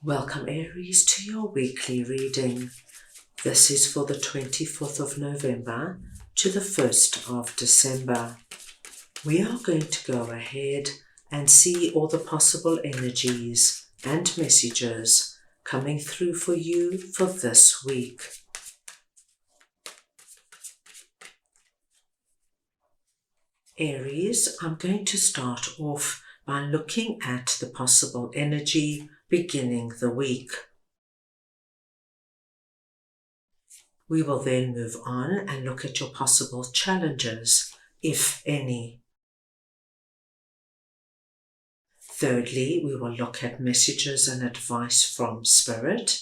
Welcome Aries to your weekly reading. This is for the 24th of November to the 1st of December. We are going to go ahead and see all the possible energies and messages coming through for you for this week. Aries, I'm going to start off by looking at the possible energy beginning the week. We will then move on and look at your possible challenges, if any. Thirdly, we will look at messages and advice from Spirit.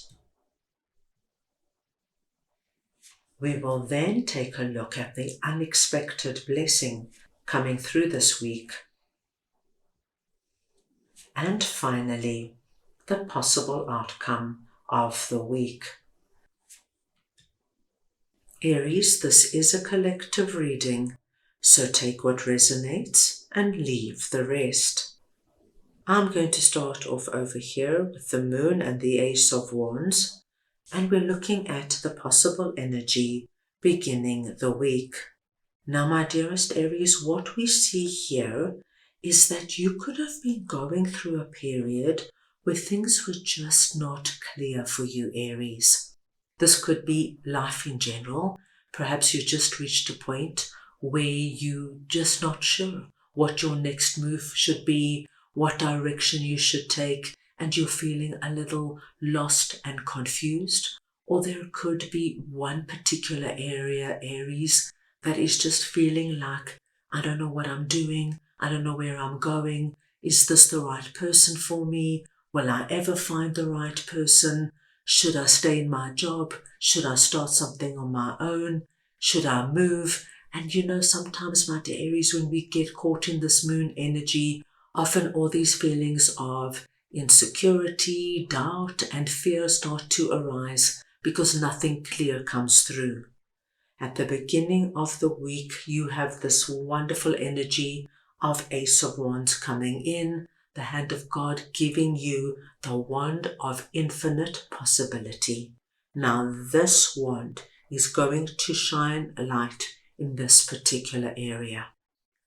We will then take a look at the unexpected blessing coming through this week. And finally, the possible outcome of the week. Aries, this is a collective reading, so take what resonates and leave the rest. I'm going to start off over here with the Moon and the Ace of Wands, and we're looking at the possible energy beginning the week. Now, my dearest Aries, what we see here is that you could have been going through a period where things were just not clear for you, Aries. This could be life in general. Perhaps you just reached a point where you're just not sure what your next move should be, what direction you should take, and you're feeling a little lost and confused. Or there could be one particular area, Aries, that is just feeling like, I don't know what I'm doing, I don't know where I'm going, is this the right person for me? Will I ever find the right person? Should I stay in my job? Should I start something on my own? Should I move? And sometimes, my dear Aries, when we get caught in this moon energy, often all these feelings of insecurity, doubt, and fear start to arise because nothing clear comes through. At the beginning of the week, you have this wonderful energy of Ace of Wands coming in, the hand of God giving you the wand of infinite possibility. Now this wand is going to shine a light in this particular area.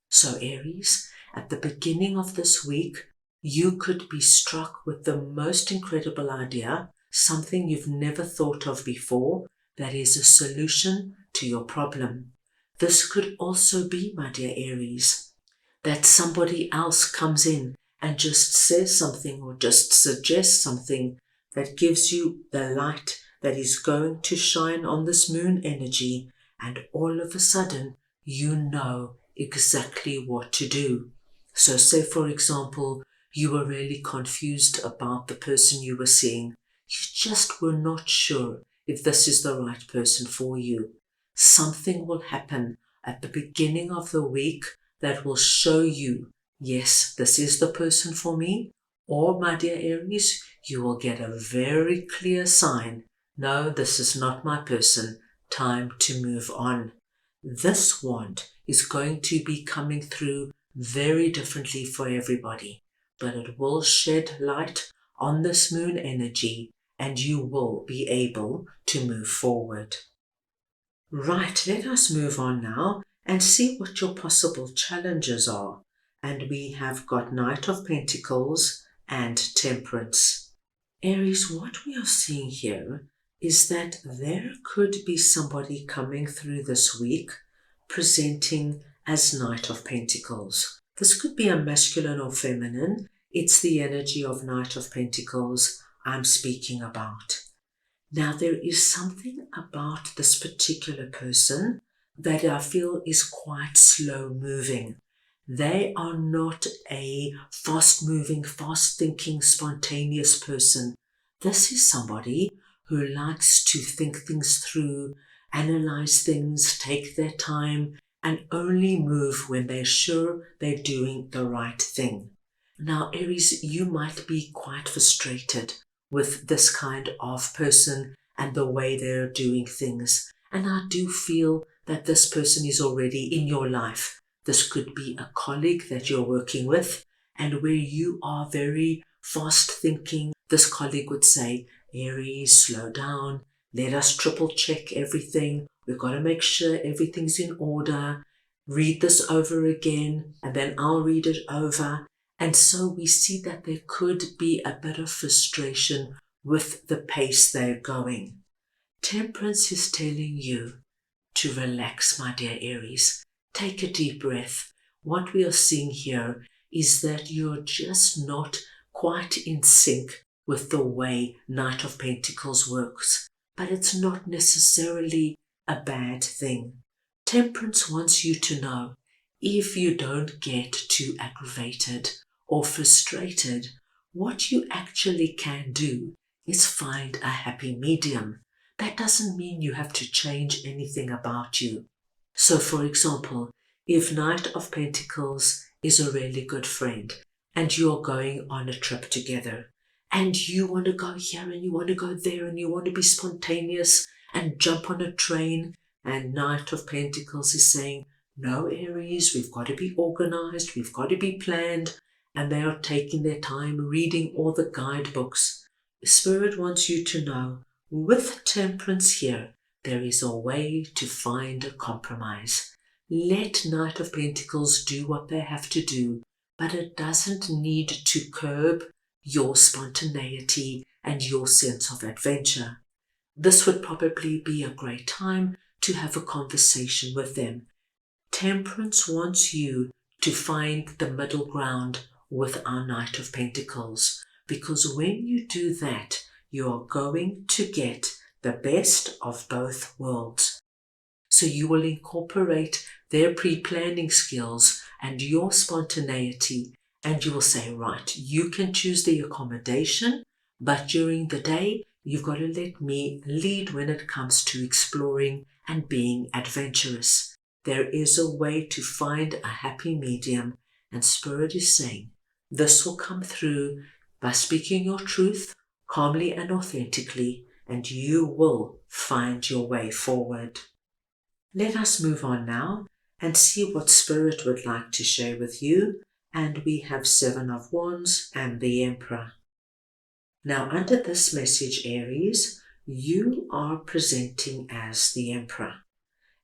So Aries, at the beginning of this week, you could be struck with the most incredible idea, something you've never thought of before, that is a solution to your problem. This could also be, my dear Aries, that somebody else comes in and just says something or just suggests something that gives you the light that is going to shine on this moon energy, and all of a sudden you know exactly what to do. So say, for example, you were really confused about the person you were seeing. You just were not sure if this is the right person for you. Something will happen at the beginning of the week that will show you, yes, this is the person for me. Or, my dear Aries, you will get a very clear sign, no, this is not my person, time to move on. This wand is going to be coming through very differently for everybody, but it will shed light on this moon energy and you will be able to move forward. Right, let us move on now and see what your possible challenges are. And we have got Knight of Pentacles and Temperance. Aries, what we are seeing here is that there could be somebody coming through this week presenting as Knight of Pentacles. This could be a masculine or feminine. It's the energy of Knight of Pentacles I'm speaking about. Now, there is something about this particular person that I feel is quite slow moving. They are not a fast-moving, fast-thinking, spontaneous person. This is somebody who likes to think things through, analyze things, take their time, and only move when they're sure they're doing the right thing. Now, Aries, you might be quite frustrated with this kind of person and the way they're doing things. And I do feel that this person is already in your life. This could be a colleague that you're working with and where you are very fast thinking, This colleague would say, Aries, slow down. Let us triple check everything. We've got to make sure everything's in order. Read this over again, and then I'll read it over. And so we see that there could be a bit of frustration with the pace they're going. Temperance is telling you to relax, my dear Aries. Take a deep breath. What we are seeing here is that you're just not quite in sync with the way Knight of Pentacles works, but it's not necessarily a bad thing. Temperance wants you to know, if you don't get too aggravated or frustrated, what you actually can do is find a happy medium. That doesn't mean you have to change anything about you. So, for example, if Knight of Pentacles is a really good friend and you're going on a trip together and you want to go here and you want to go there and you want to be spontaneous and jump on a train, and Knight of Pentacles is saying, no, Aries, we've got to be organized, we've got to be planned, and they are taking their time reading all the guidebooks. Spirit wants you to know, with Temperance here, there is a way to find a compromise. Let Knight of Pentacles do what they have to do, but it doesn't need to curb your spontaneity and your sense of adventure. This would probably be a great time to have a conversation with them. Temperance wants you to find the middle ground with our Knight of Pentacles, because when you do that, you are going to get the best of both worlds. So you will incorporate their pre-planning skills and your spontaneity, and you will say, right, you can choose the accommodation, but during the day, you've got to let me lead when it comes to exploring and being adventurous. There is a way to find a happy medium, and Spirit is saying, this will come through by speaking your truth calmly and authentically, and you will find your way forward. Let us move on now and see what Spirit would like to share with you, and we have 7 of Wands and the Emperor. Now, under this message, Aries, you are presenting as the Emperor.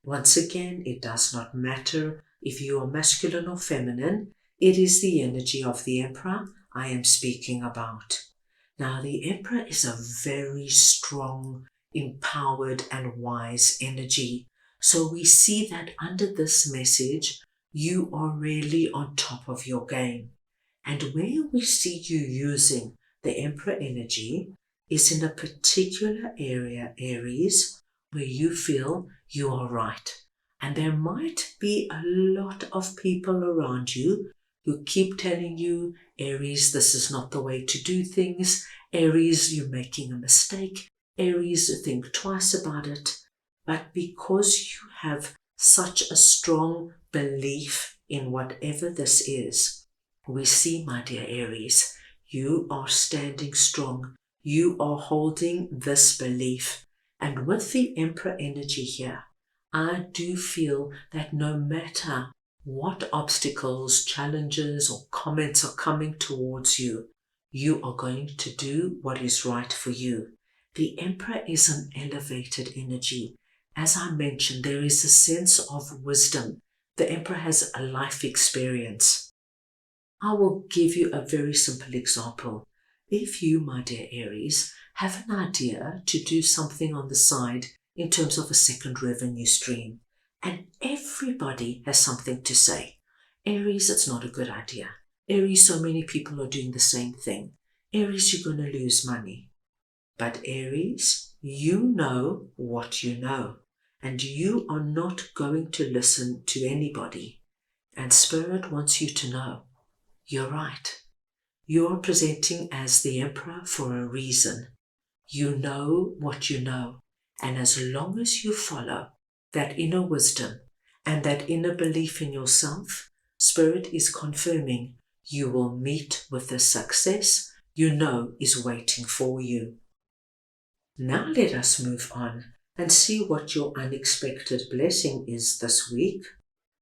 Once again, it does not matter if you are masculine or feminine, it is the energy of the Emperor I am speaking about. Now, the Emperor is a very strong, empowered, and wise energy. So we see that under this message, you are really on top of your game. And where we see you using the Emperor energy is in a particular area, Aries, where you feel you are right. And there might be a lot of people around you who keep telling you, Aries, this is not the way to do things. Aries, you're making a mistake. Aries, think twice about it. But because you have such a strong belief in whatever this is, we see, my dear Aries, you are standing strong. You are holding this belief. And with the Emperor energy here, I do feel that no matter what obstacles, challenges, or comments are coming towards you, you are going to do what is right for you. The Emperor is an elevated energy. As I mentioned, there is a sense of wisdom. The Emperor has a life experience. I will give you a very simple example. If you, my dear Aries, have an idea to do something on the side in terms of a second revenue stream, and everybody has something to say, Aries, it's not a good idea. Aries, so many people are doing the same thing. Aries, you're going to lose money. But Aries, you know what you know, and you are not going to listen to anybody. And Spirit wants you to know, you're right. You are presenting as the Emperor for a reason. You know what you know, and as long as you follow that inner wisdom and that inner belief in yourself, Spirit is confirming you will meet with the success you know is waiting for you. Now let us move on and see what your unexpected blessing is this week.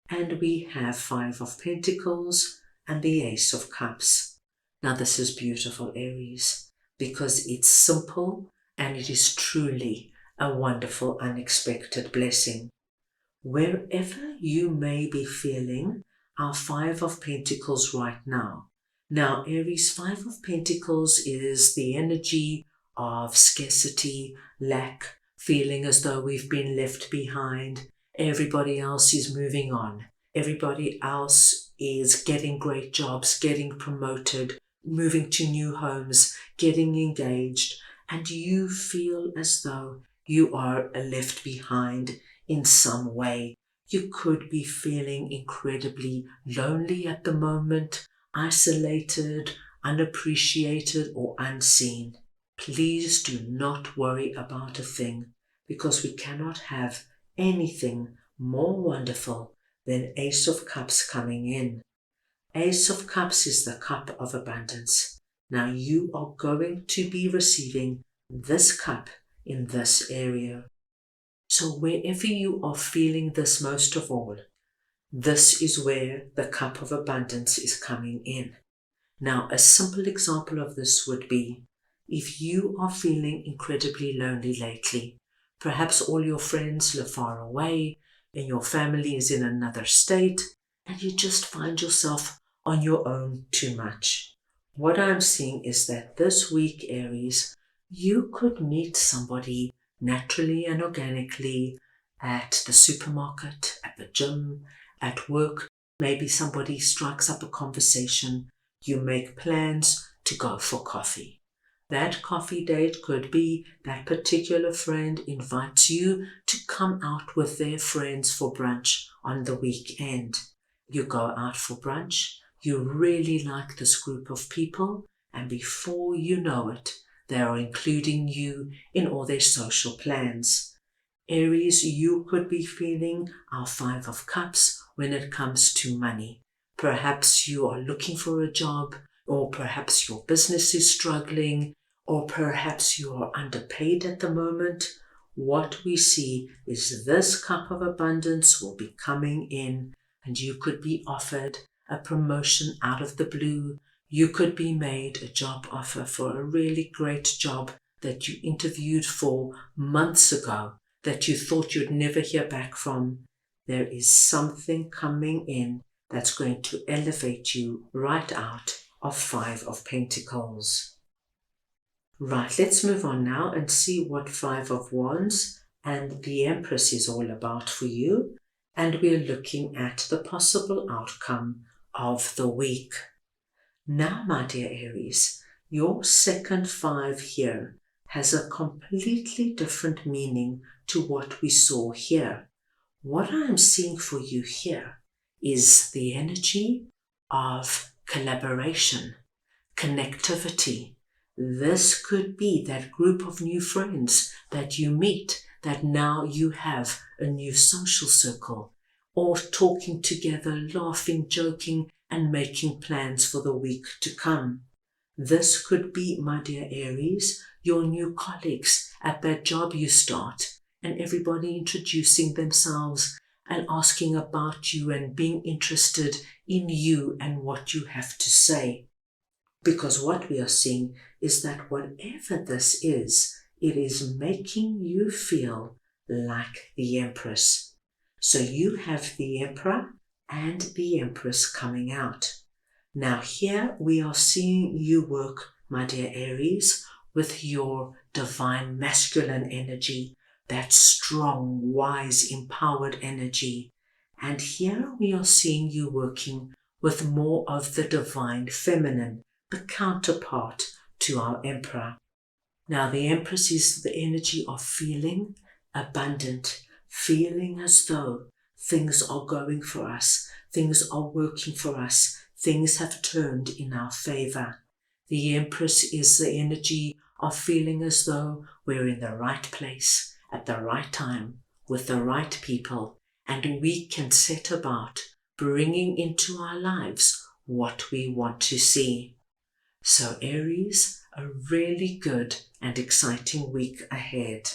And we have 5 of Pentacles and the Ace of Cups. Now this is beautiful, Aries, because it's simple and it is truly a wonderful, unexpected blessing. Wherever you may be feeling our Five of Pentacles right now. Now, Aries, Five of Pentacles is the energy of scarcity, lack, feeling as though we've been left behind. Everybody else is moving on. Everybody else is getting great jobs, getting promoted, moving to new homes, getting engaged, and you feel as though you are left behind in some way. You could be feeling incredibly lonely at the moment, isolated, unappreciated, or unseen. Please do not worry about a thing, because we cannot have anything more wonderful than Ace of Cups coming in. Ace of Cups is the cup of abundance. Now you are going to be receiving this cup in this area. So wherever you are feeling this most of all, this is where the cup of abundance is coming in. Now, a simple example of this would be if you are feeling incredibly lonely lately, perhaps all your friends live far away and your family is in another state, and you just find yourself on your own too much. What I'm seeing is that this week, Aries, you could meet somebody naturally and organically at the supermarket, at the gym, at work. Maybe somebody strikes up a conversation. You make plans to go for coffee. That coffee date could be that particular friend invites you to come out with their friends for brunch on the weekend. You go out for brunch, you really like this group of people, and before you know it, they are including you in all their social plans. Aries, you could be feeling our Five of Cups when it comes to money. Perhaps you are looking for a job, or perhaps your business is struggling, or perhaps you are underpaid at the moment. What we see is this cup of abundance will be coming in, and you could be offered a promotion out of the blue. You could be made a job offer for a really great job that you interviewed for months ago, that you thought you'd never hear back from. There is something coming in that's going to elevate you right out of Five of Pentacles. Right, let's move on now and see what Five of Wands and the Empress is all about for you. And we're looking at the possible outcome of the week. Now, my dear Aries, your second five here has a completely different meaning to what we saw here. What I'm seeing for you here is the energy of collaboration, connectivity. This could be that group of new friends that you meet, that now you have a new social circle, or talking together, laughing, joking, and making plans for the week to come. This could be, my dear Aries, your new colleagues at that job you start, and everybody introducing themselves and asking about you and being interested in you and what you have to say. Because what we are seeing is that whatever this is, it is making you feel like the Empress. So you have the Emperor and the Empress coming out. Now here we are seeing you work, my dear Aries, with your divine masculine energy, that strong, wise, empowered energy. And here we are seeing you working with more of the divine feminine, the counterpart to our Emperor. Now the Empress is the energy of feeling abundant, feeling as though things are going for us, things are working for us, things have turned in our favor. The Empress is the energy of feeling as though we're in the right place at the right time with the right people, and we can set about bringing into our lives what we want to see. So Aries, a really good and exciting week ahead.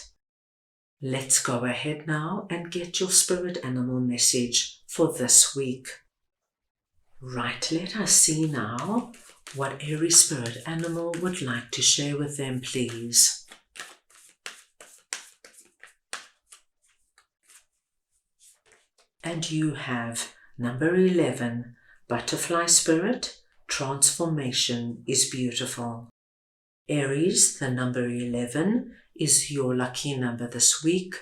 Let's go ahead now and get your spirit animal message for this week. Right, let us see now what Aries spirit animal would like to share with them, please. And you have number 11, butterfly spirit, transformation is beautiful. Aries, the number 11 is your lucky number this week.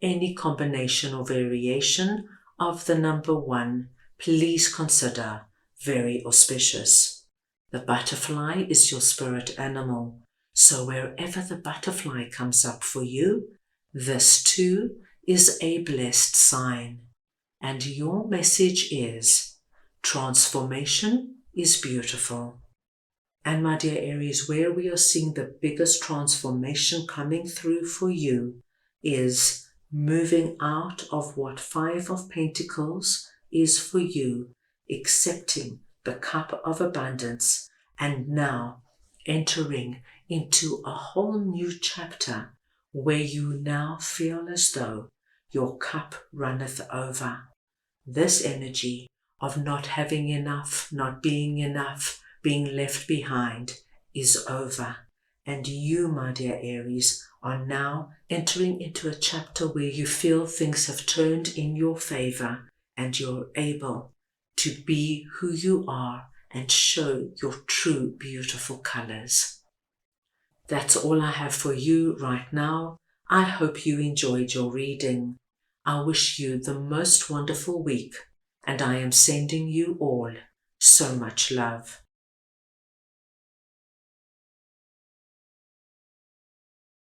Any combination or variation of the number 1, please consider very auspicious. The butterfly is your spirit animal, so wherever the butterfly comes up for you, this too is a blessed sign. And your message is, transformation is beautiful. And my dear Aries, where we are seeing the biggest transformation coming through for you is moving out of what 5 of Pentacles is for you, accepting the cup of abundance, and now entering into a whole new chapter where you now feel as though your cup runneth over. This energy of not having enough, not being enough, being left behind is over. And you, my dear Aries, are now entering into a chapter where you feel things have turned in your favor and you're able to be who you are and show your true beautiful colors. That's all I have for you right now. I hope you enjoyed your reading. I wish you the most wonderful week, and I am sending you all so much love.